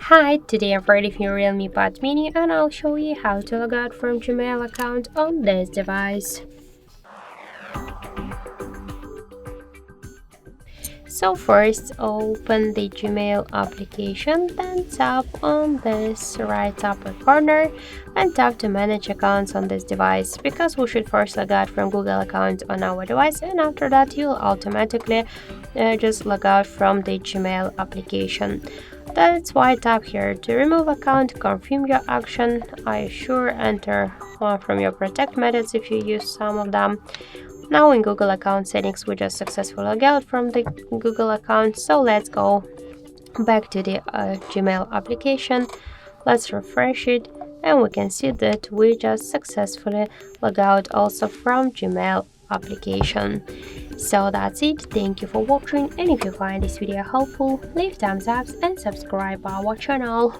Hi, today I'm ready for your Realme Pad Mini and I'll show you how to log out from Gmail account on this device. So first open the Gmail application, then tap on this right upper corner and tap to manage accounts on this device, because we should first log out from Google account on our device, and after that you'll automatically just log out from the Gmail application. That's why tap here to remove account, confirm your action, I sure enter one from your protect methods if you use some of them. Now in Google account settings we just successfully log out from the Google account, so let's go back to the Gmail application. Let's refresh it and we can see that we just successfully log out also from Gmail application. So that's it, thank you for watching, and if you find this video helpful, leave thumbs up and subscribe our channel.